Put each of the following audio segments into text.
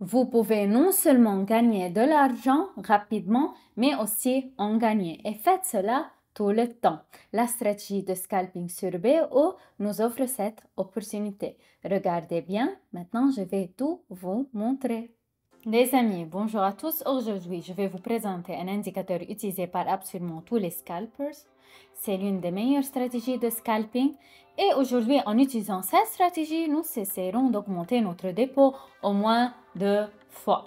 Vous pouvez non seulement gagner de l'argent rapidement, mais aussi en gagner. Et faites cela tout le temps. La stratégie de scalping sur BO nous offre cette opportunité. Regardez bien, maintenant je vais tout vous montrer. Les amis, bonjour à tous. Aujourd'hui, je vais vous présenter un indicateur utilisé par absolument tous les scalpers. C'est l'une des meilleures stratégies de scalping. Et aujourd'hui, en utilisant cette stratégie, nous essaierons d'augmenter notre dépôt au moins 2 fois.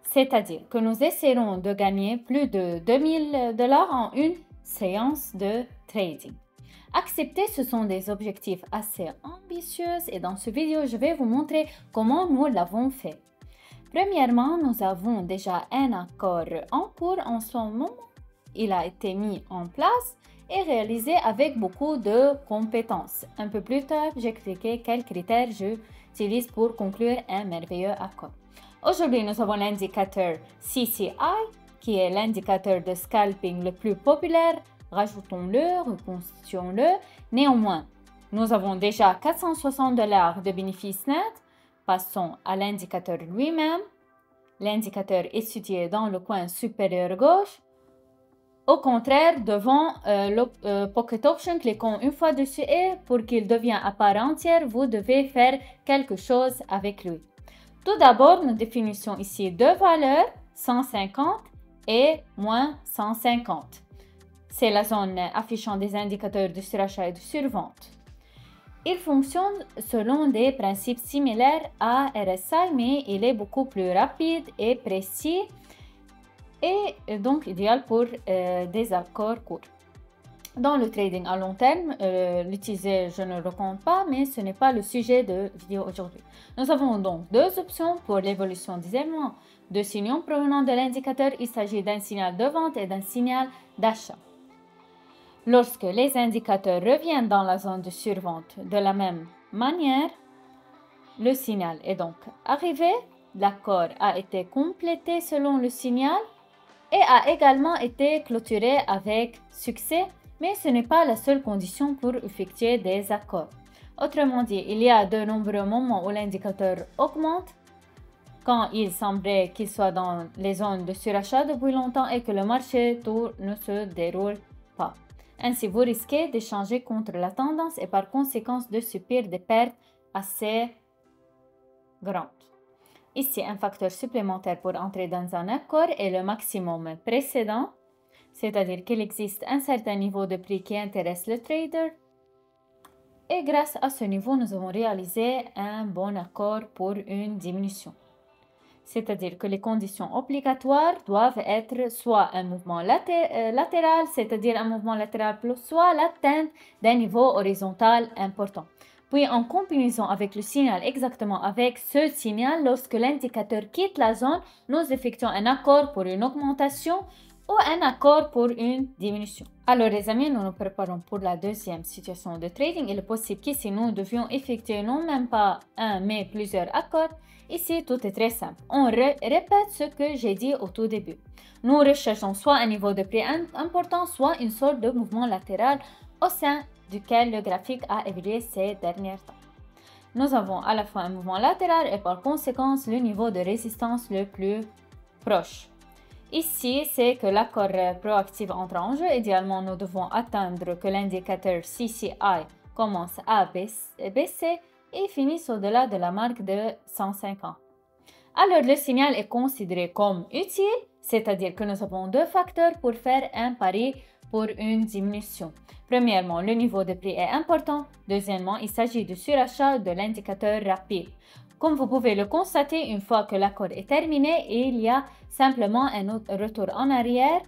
C'est-à-dire que nous essaierons de gagner plus de 2000 $ en une séance de trading. Accepter, ce sont des objectifs assez ambitieux et dans cette vidéo, je vais vous montrer comment nous l'avons fait. Premièrement, nous avons déjà un accord en cours en ce moment. Il a été mis en place et réalisé avec beaucoup de compétences. Un peu plus tard, j'expliquerai quels critères j'utilise pour conclure un merveilleux accord. Aujourd'hui, nous avons l'indicateur CCI, qui est l'indicateur de scalping le plus populaire. Rajoutons-le, reconstituons-le. Néanmoins, nous avons déjà 460 $ de bénéfices nets. Passons à l'indicateur lui-même. L'indicateur est situé dans le coin supérieur gauche. Au contraire, devant le Pocket Option, cliquons une fois dessus et pour qu'il devienne à part entière, vous devez faire quelque chose avec lui. Tout d'abord, nous définissons ici deux valeurs, 150 et moins 150. C'est la zone affichant des indicateurs de surachat et de survente. Il fonctionne selon des principes similaires à RSI, mais il est beaucoup plus rapide et précis et donc idéal pour des accords courts. Dans le trading à long terme, l'utiliser, je ne le recommande pas, mais ce n'est pas le sujet de vidéo aujourd'hui. Nous avons donc deux options pour l'évolution des éléments de signaux provenant de l'indicateur. Il s'agit d'un signal de vente et d'un signal d'achat. Lorsque les indicateurs reviennent dans la zone de survente de la même manière, le signal est donc arrivé, l'accord a été complété selon le signal et a également été clôturé avec succès, mais ce n'est pas la seule condition pour effectuer des accords. Autrement dit, il y a de nombreux moments où l'indicateur augmente, quand il semblerait qu'il soit dans les zones de surachat depuis longtemps et que le marché tour ne se déroule pas. Ainsi, vous risquez de changer contre la tendance et par conséquent de subir des pertes assez grandes. Ici, un facteur supplémentaire pour entrer dans un accord est le maximum précédent, c'est-à-dire qu'il existe un certain niveau de prix qui intéresse le trader. Et grâce à ce niveau, nous avons réalisé un bon accord pour une diminution. C'est-à-dire que les conditions obligatoires doivent être soit un mouvement latéral, c'est-à-dire un mouvement latéral plus, soit l'atteinte d'un niveau horizontal important. Puis en combinaison avec le signal, exactement avec ce signal, lorsque l'indicateur quitte la zone, nous effectuons un accord pour une augmentation ou un accord pour une diminution. Alors les amis, nous nous préparons pour la deuxième situation de trading. Il est possible qu'ici nous devions effectuer non même pas un mais plusieurs accords. Ici, tout est très simple. On répète ce que j'ai dit au tout début. Nous recherchons soit un niveau de prix important, soit une sorte de mouvement latéral au sein duquel le graphique a évolué ces derniers temps. Nous avons à la fois un mouvement latéral et par conséquent le niveau de résistance le plus proche. Ici, c'est que l'accord proactif entre en jeu. Idéalement, nous devons atteindre que l'indicateur CCI commence à baisser et finisse au-delà de la marque de 150. Alors, le signal est considéré comme utile, c'est-à-dire que nous avons deux facteurs pour faire un pari pour une diminution. Premièrement, le niveau de prix est important. Deuxièmement, il s'agit du surachat de l'indicateur rapide. Comme vous pouvez le constater, une fois que l'accord est terminé, il y a simplement un retour en arrière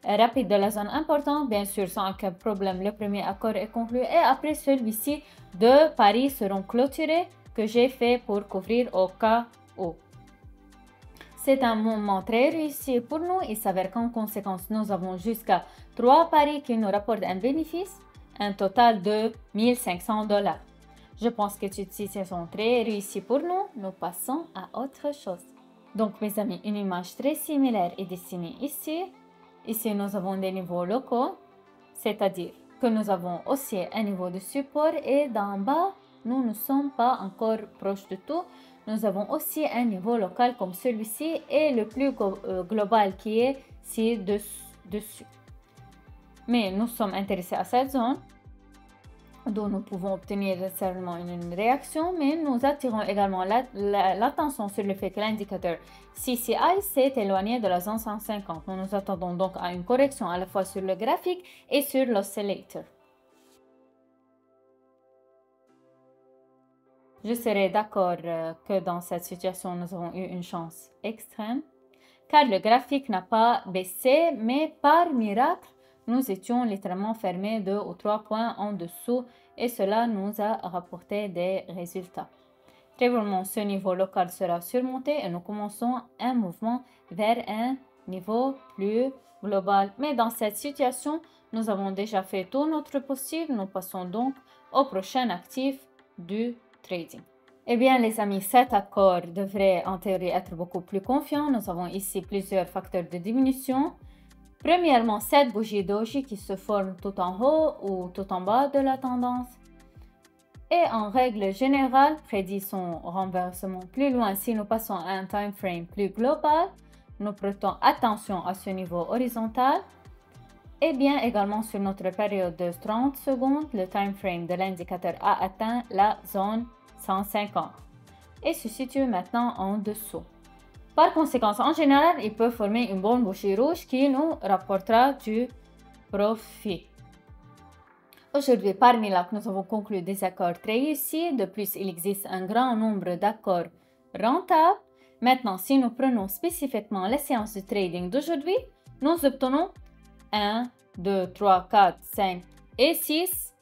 rapide de la zone importante. Bien sûr, sans aucun problème, le premier accord est conclu et après celui-ci, deux paris seront clôturés que j'ai fait pour couvrir au cas où. C'est un moment très réussi pour nous. Il s'avère qu'en conséquence, nous avons jusqu'à 3 paris qui nous rapportent un bénéfice, un total de 1500 $. Je pense que toutes ces sont très réussies pour nous. Nous passons à autre chose. Donc, mes amis, une image très similaire est dessinée ici. Ici, nous avons des niveaux locaux, c'est-à-dire que nous avons aussi un niveau de support et d'en bas, nous ne sommes pas encore proches de tout. nous avons aussi un niveau local comme celui-ci et le plus global qui est ci-dessus. Mais nous sommes intéressés à cette zone, dont nous pouvons obtenir nécessairement une réaction, mais nous attirons également l'attention sur le fait que l'indicateur CCI s'est éloigné de la zone 150. Nous nous attendons donc à une correction à la fois sur le graphique et sur l'oscillator. Je serais d'accord que dans cette situation, nous avons eu une chance extrême, car le graphique n'a pas baissé, mais par miracle, nous étions littéralement fermés 2 ou 3 points en dessous et cela nous a rapporté des résultats. Très probablement, ce niveau local sera surmonté et nous commençons un mouvement vers un niveau plus global. Mais dans cette situation, nous avons déjà fait tout notre possible. Nous passons donc au prochain actif du trading. Eh bien, les amis, cet accord devrait en théorie être beaucoup plus confiant. Nous avons ici plusieurs facteurs de diminution. Premièrement, cette bougie doji qui se forme tout en haut ou tout en bas de la tendance. Et en règle générale, prédit son renversement plus loin si nous passons à un time frame plus global. Nous prêtons attention à ce niveau horizontal. Et bien également sur notre période de 30 secondes, le time frame de l'indicateur a atteint la zone 150 et se situe maintenant en dessous. Par conséquent, en général, il peut former une bonne bougie rouge qui nous rapportera du profit. Aujourd'hui, parmi là, nous avons conclu des accords très réussis. De plus, il existe un grand nombre d'accords rentables. Maintenant, si nous prenons spécifiquement les séances de trading d'aujourd'hui, nous obtenons 1, 2, 3, 4, 5 et 6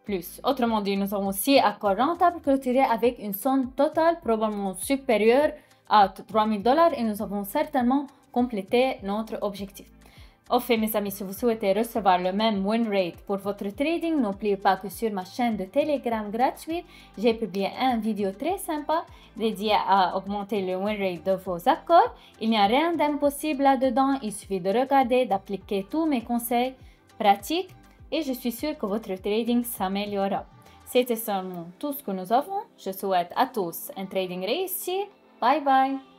plus. Autrement dit, nous avons 6 accords rentables clôturés avec une somme totale probablement supérieure à $3000 et nous avons certainement complété notre objectif. Au fait, mes amis, si vous souhaitez recevoir le même win rate pour votre trading, n'oubliez pas que sur ma chaîne de Telegram gratuite, j'ai publié une vidéo très sympa dédiée à augmenter le win rate de vos accords. Il n'y a rien d'impossible là-dedans, il suffit de regarder, d'appliquer tous mes conseils pratiques et je suis sûre que votre trading s'améliorera. C'était seulement tout ce que nous avons. Je souhaite à tous un trading réussi. Bye bye!